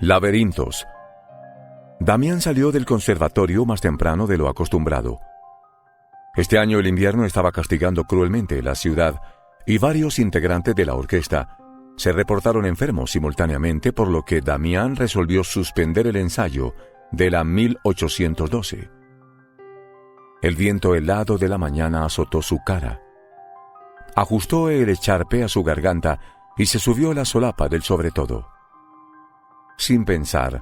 Laberintos. Damián salió del conservatorio más temprano de lo acostumbrado. Este año el invierno estaba castigando cruelmente la ciudad y varios integrantes de la orquesta se reportaron enfermos simultáneamente, por lo que Damián resolvió suspender el ensayo de la 1812. El viento helado de la mañana azotó su cara. Ajustó el echarpe a su garganta y se subió la solapa del sobretodo. Sin pensar,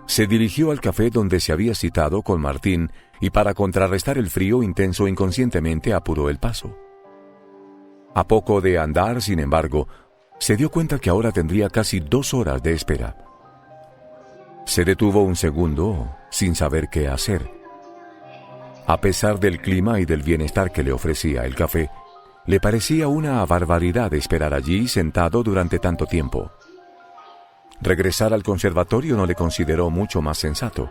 se dirigió al café donde se había citado con Martín y para contrarrestar el frío intenso inconscientemente apuró el paso. A poco de andar, sin embargo, se dio cuenta que ahora tendría casi 2 horas de espera. Se detuvo un segundo sin saber qué hacer. A pesar del clima y del bienestar que le ofrecía el café, le parecía una barbaridad esperar allí sentado durante tanto tiempo. Regresar al conservatorio no le consideró mucho más sensato.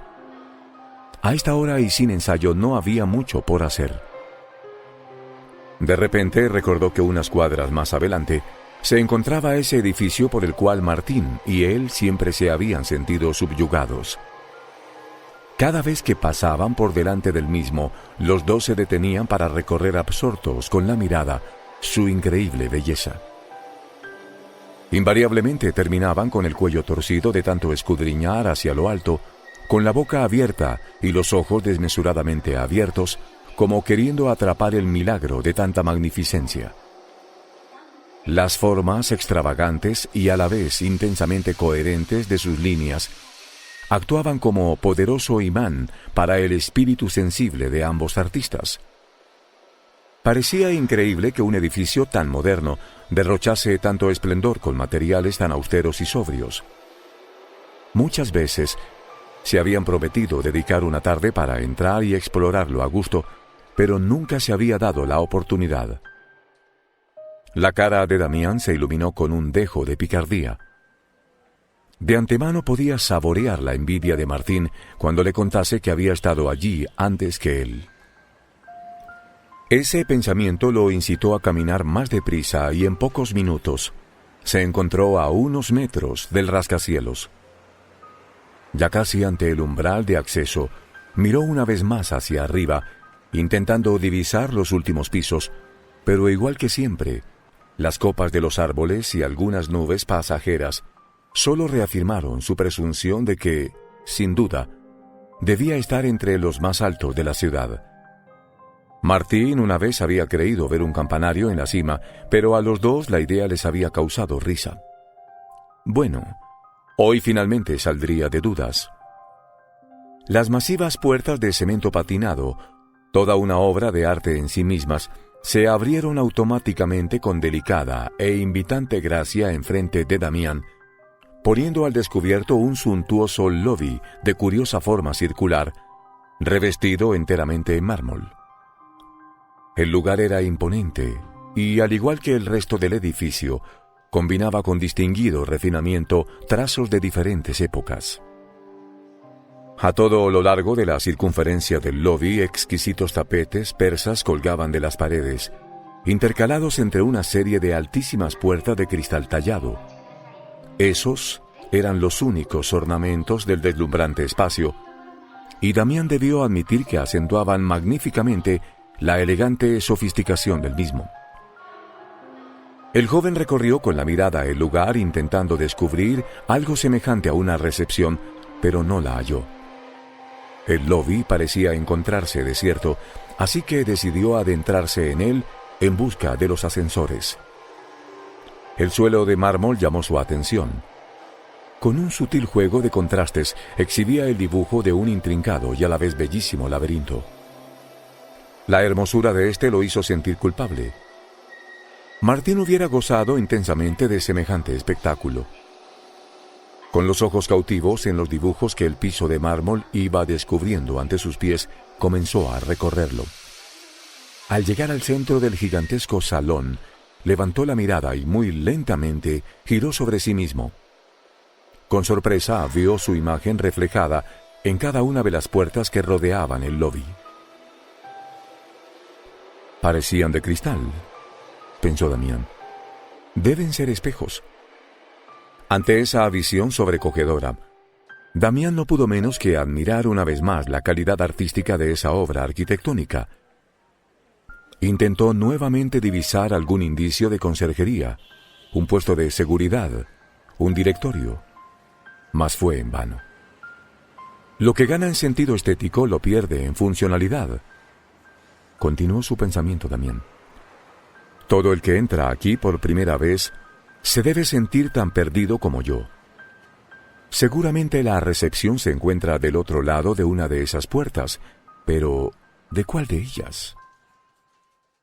A esta hora y sin ensayo no había mucho por hacer. De repente recordó que unas cuadras más adelante se encontraba ese edificio por el cual Martín y él siempre se habían sentido subyugados. Cada vez que pasaban por delante del mismo, los dos se detenían para recorrer absortos con la mirada su increíble belleza. Invariablemente terminaban con el cuello torcido de tanto escudriñar hacia lo alto, con la boca abierta y los ojos desmesuradamente abiertos, como queriendo atrapar el milagro de tanta magnificencia. Las formas extravagantes y a la vez intensamente coherentes de sus líneas actuaban como poderoso imán para el espíritu sensible de ambos artistas. Parecía increíble que un edificio tan moderno derrochase tanto esplendor con materiales tan austeros y sobrios. Muchas veces se habían prometido dedicar una tarde para entrar y explorarlo a gusto, pero nunca se había dado la oportunidad. La cara de Damián se iluminó con un dejo de picardía. De antemano podía saborear la envidia de Martín cuando le contase que había estado allí antes que él. Ese pensamiento lo incitó a caminar más deprisa y en pocos minutos se encontró a unos metros del rascacielos. Ya casi ante el umbral de acceso, miró una vez más hacia arriba, intentando divisar los últimos pisos, pero igual que siempre, las copas de los árboles y algunas nubes pasajeras solo reafirmaron su presunción de que, sin duda, debía estar entre los más altos de la ciudad. Martín una vez había creído ver un campanario en la cima, pero a los dos la idea les había causado risa. Bueno, hoy finalmente saldría de dudas. Las masivas puertas de cemento patinado, toda una obra de arte en sí mismas, se abrieron automáticamente con delicada e invitante gracia enfrente de Damián, poniendo al descubierto un suntuoso lobby de curiosa forma circular, revestido enteramente en mármol. El lugar era imponente y, al igual que el resto del edificio, combinaba con distinguido refinamiento trazos de diferentes épocas. A todo lo largo de la circunferencia del lobby, exquisitos tapetes persas colgaban de las paredes, intercalados entre una serie de altísimas puertas de cristal tallado. Esos eran los únicos ornamentos del deslumbrante espacio, y Damián debió admitir que acentuaban magníficamente la elegante sofisticación del mismo. El joven recorrió con la mirada el lugar intentando descubrir algo semejante a una recepción, pero no la halló. El lobby parecía encontrarse desierto, así que decidió adentrarse en él en busca de los ascensores. El suelo de mármol llamó su atención. Con un sutil juego de contrastes exhibía el dibujo de un intrincado y a la vez bellísimo laberinto. La hermosura de este lo hizo sentir culpable. Martín hubiera gozado intensamente de semejante espectáculo. Con los ojos cautivos en los dibujos que el piso de mármol iba descubriendo ante sus pies, comenzó a recorrerlo. Al llegar al centro del gigantesco salón, levantó la mirada y muy lentamente giró sobre sí mismo. Con sorpresa vio su imagen reflejada en cada una de las puertas que rodeaban el lobby. Parecían de cristal, pensó Damián. Deben ser espejos. Ante esa visión sobrecogedora, Damián no pudo menos que admirar una vez más la calidad artística de esa obra arquitectónica. Intentó nuevamente divisar algún indicio de conserjería, un puesto de seguridad, un directorio, mas fue en vano. Lo que gana en sentido estético lo pierde en funcionalidad. Continuó su pensamiento Damián. Todo el que entra aquí por primera vez se debe sentir tan perdido como yo. Seguramente la recepción se encuentra del otro lado de una de esas puertas, pero ¿de cuál de ellas?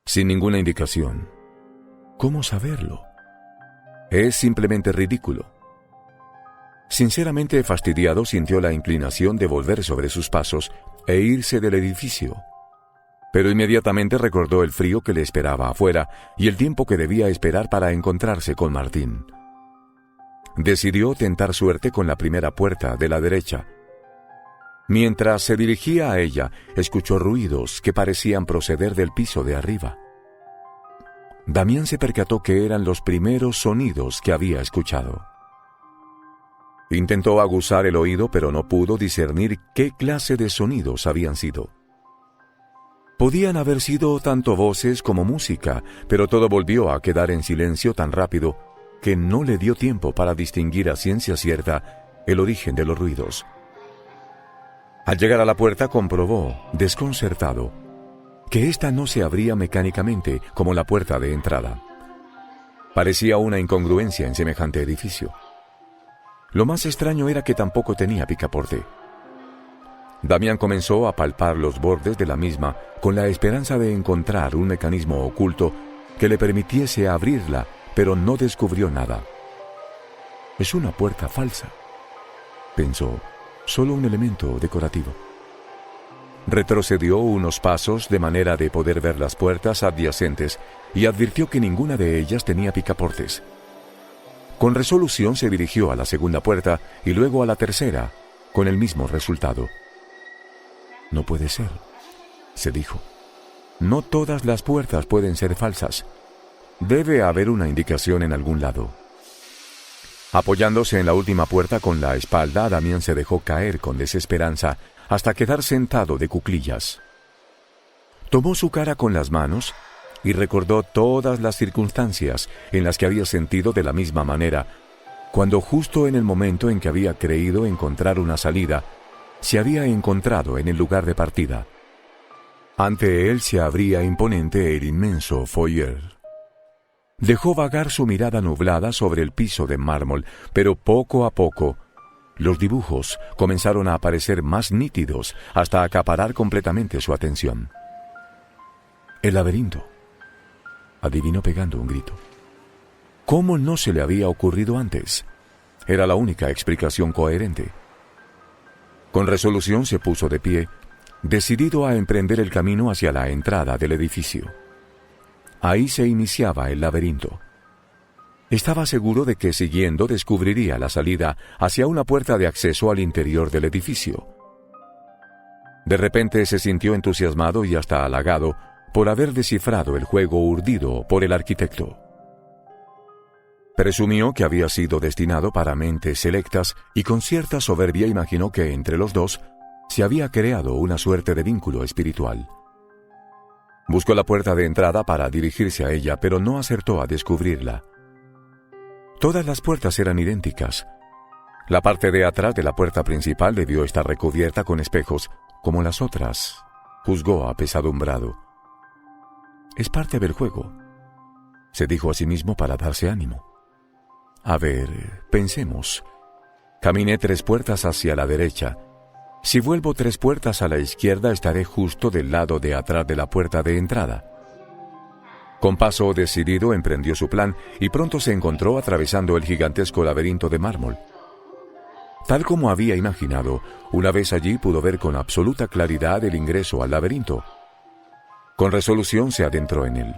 Sin ninguna indicación. ¿Cómo saberlo? Es simplemente ridículo. Sinceramente fastidiado, sintió la inclinación de volver sobre sus pasos e irse del edificio. Pero inmediatamente recordó el frío que le esperaba afuera y el tiempo que debía esperar para encontrarse con Martín. Decidió tentar suerte con la primera puerta de la derecha. Mientras se dirigía a ella, escuchó ruidos que parecían proceder del piso de arriba. Damián se percató que eran los primeros sonidos que había escuchado. Intentó aguzar el oído, pero no pudo discernir qué clase de sonidos habían sido. Podían haber sido tanto voces como música, pero todo volvió a quedar en silencio tan rápido que no le dio tiempo para distinguir a ciencia cierta el origen de los ruidos. Al llegar a la puerta comprobó, desconcertado, que ésta no se abría mecánicamente como la puerta de entrada. Parecía una incongruencia en semejante edificio. Lo más extraño era que tampoco tenía picaporte. Damián comenzó a palpar los bordes de la misma con la esperanza de encontrar un mecanismo oculto que le permitiese abrirla, pero no descubrió nada. Es una puerta falsa, pensó, solo un elemento decorativo. Retrocedió unos pasos de manera de poder ver las puertas adyacentes y advirtió que ninguna de ellas tenía picaportes. Con resolución se dirigió a la segunda puerta y luego a la tercera, con el mismo resultado. No puede ser, se dijo. No todas las puertas pueden ser falsas. Debe haber una indicación en algún lado. Apoyándose en la última puerta con la espalda, Damián se dejó caer con desesperanza hasta quedar sentado de cuclillas. Tomó su cara con las manos y recordó todas las circunstancias en las que había sentido de la misma manera, cuando justo en el momento en que había creído encontrar una salida, se había encontrado en el lugar de partida. Ante él se abría imponente el inmenso foyer. Dejó vagar su mirada nublada sobre el piso de mármol, pero poco a poco los dibujos comenzaron a aparecer más nítidos hasta acaparar completamente su atención. El laberinto, adivinó pegando un grito. ¿Cómo no se le había ocurrido antes? Era la única explicación coherente. Con resolución se puso de pie, decidido a emprender el camino hacia la entrada del edificio. Ahí se iniciaba el laberinto. Estaba seguro de que siguiendo descubriría la salida hacia una puerta de acceso al interior del edificio. De repente se sintió entusiasmado y hasta halagado por haber descifrado el juego urdido por el arquitecto. Presumió que había sido destinado para mentes selectas y con cierta soberbia imaginó que entre los dos se había creado una suerte de vínculo espiritual. Buscó la puerta de entrada para dirigirse a ella, pero no acertó a descubrirla. Todas las puertas eran idénticas. La parte de atrás de la puerta principal debió estar recubierta con espejos, como las otras, juzgó apesadumbrado. Es parte del juego, se dijo a sí mismo para darse ánimo. A ver, pensemos. Caminé 3 puertas hacia la derecha. Si vuelvo 3 puertas a la izquierda, estaré justo del lado de atrás de la puerta de entrada. Con paso decidido emprendió su plan y pronto se encontró atravesando el gigantesco laberinto de mármol. Tal como había imaginado, una vez allí pudo ver con absoluta claridad el ingreso al laberinto. Con resolución se adentró en él.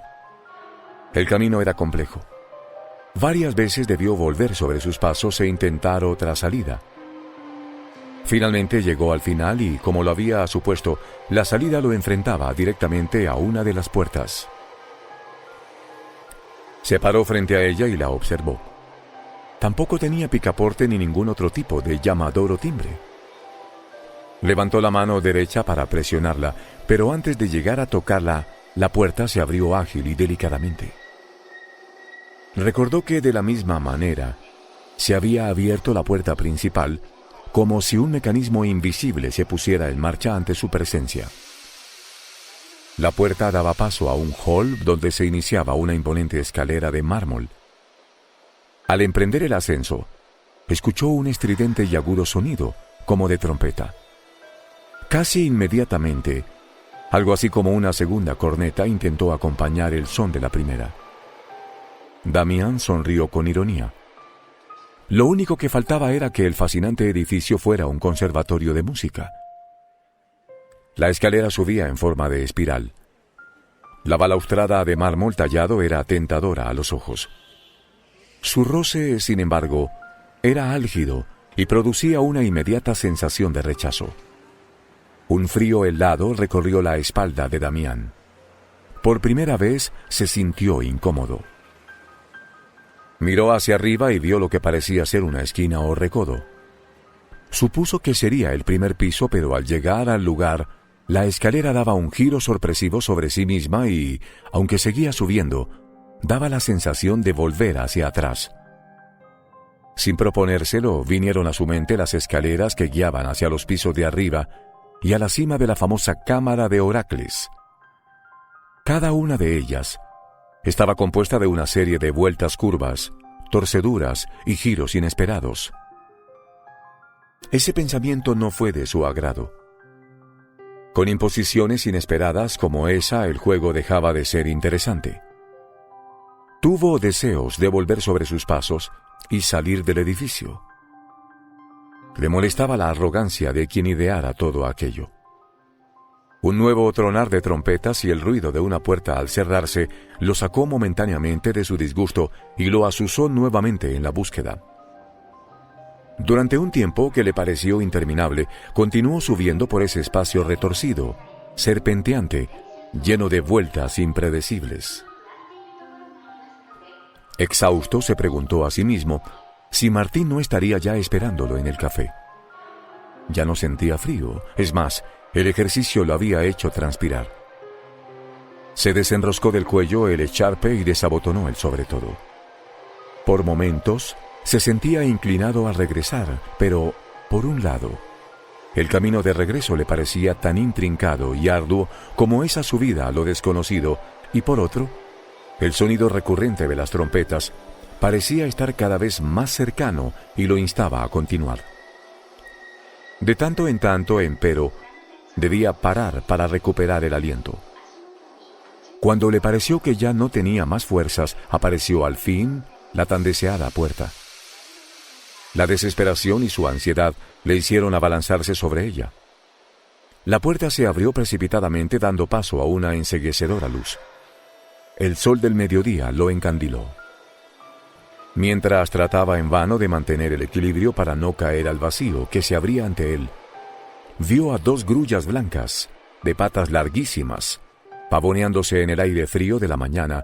El camino era complejo. Varias veces debió volver sobre sus pasos e intentar otra salida. Finalmente llegó al final y, como lo había supuesto, la salida lo enfrentaba directamente a una de las puertas. Se paró frente a ella y la observó. Tampoco tenía picaporte ni ningún otro tipo de llamador o timbre. Levantó la mano derecha para presionarla, pero antes de llegar a tocarla, la puerta se abrió ágil y delicadamente. Recordó que de la misma manera se había abierto la puerta principal, como si un mecanismo invisible se pusiera en marcha ante su presencia. La puerta daba paso a un hall donde se iniciaba una imponente escalera de mármol. Al emprender el ascenso, escuchó un estridente y agudo sonido, como de trompeta. Casi inmediatamente, algo así como una segunda corneta intentó acompañar el son de la primera. Damián sonrió con ironía. Lo único que faltaba era que el fascinante edificio fuera un conservatorio de música. La escalera subía en forma de espiral. La balaustrada de mármol tallado era tentadora a los ojos. Su roce, sin embargo, era álgido y producía una inmediata sensación de rechazo. Un frío helado recorrió la espalda de Damián. Por primera vez se sintió incómodo. Miró hacia arriba y vio lo que parecía ser una esquina o recodo. Supuso que sería el primer piso, pero al llegar al lugar, la escalera daba un giro sorpresivo sobre sí misma y, aunque seguía subiendo, daba la sensación de volver hacia atrás. Sin proponérselo, vinieron a su mente las escaleras que guiaban hacia los pisos de arriba y a la cima de la famosa Cámara de Oracles. Cada una de ellas estaba compuesta de una serie de vueltas curvas, torceduras y giros inesperados. Ese pensamiento no fue de su agrado. Con imposiciones inesperadas como esa, el juego dejaba de ser interesante. Tuvo deseos de volver sobre sus pasos y salir del edificio. Le molestaba la arrogancia de quien ideara todo aquello. Un nuevo tronar de trompetas y el ruido de una puerta al cerrarse lo sacó momentáneamente de su disgusto y lo azuzó nuevamente en la búsqueda. Durante un tiempo que le pareció interminable, continuó subiendo por ese espacio retorcido, serpenteante, lleno de vueltas impredecibles. Exhausto, se preguntó a sí mismo si Martín no estaría ya esperándolo en el café. Ya no sentía frío, es más, el ejercicio lo había hecho transpirar. Se desenroscó del cuello el echarpe y desabotonó el sobretodo. Por momentos, se sentía inclinado a regresar, pero, por un lado, el camino de regreso le parecía tan intrincado y arduo como esa subida a lo desconocido, y por otro, el sonido recurrente de las trompetas parecía estar cada vez más cercano y lo instaba a continuar. De tanto en tanto, empero, debía parar para recuperar el aliento. Cuando le pareció que ya no tenía más fuerzas, apareció al fin la tan deseada puerta. La desesperación y su ansiedad le hicieron abalanzarse sobre ella. La puerta se abrió precipitadamente, dando paso a una enceguecedora luz. El sol del mediodía lo encandiló. Mientras trataba en vano de mantener el equilibrio para no caer al vacío que se abría ante él, vio a dos grullas blancas, de patas larguísimas, pavoneándose en el aire frío de la mañana,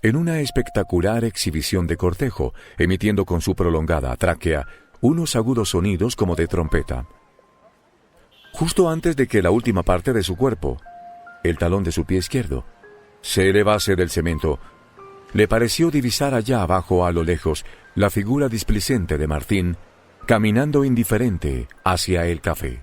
en una espectacular exhibición de cortejo, emitiendo con su prolongada tráquea unos agudos sonidos como de trompeta. Justo antes de que la última parte de su cuerpo, el talón de su pie izquierdo, se elevase del cemento, le pareció divisar allá abajo a lo lejos la figura displicente de Martín, caminando indiferente hacia el café.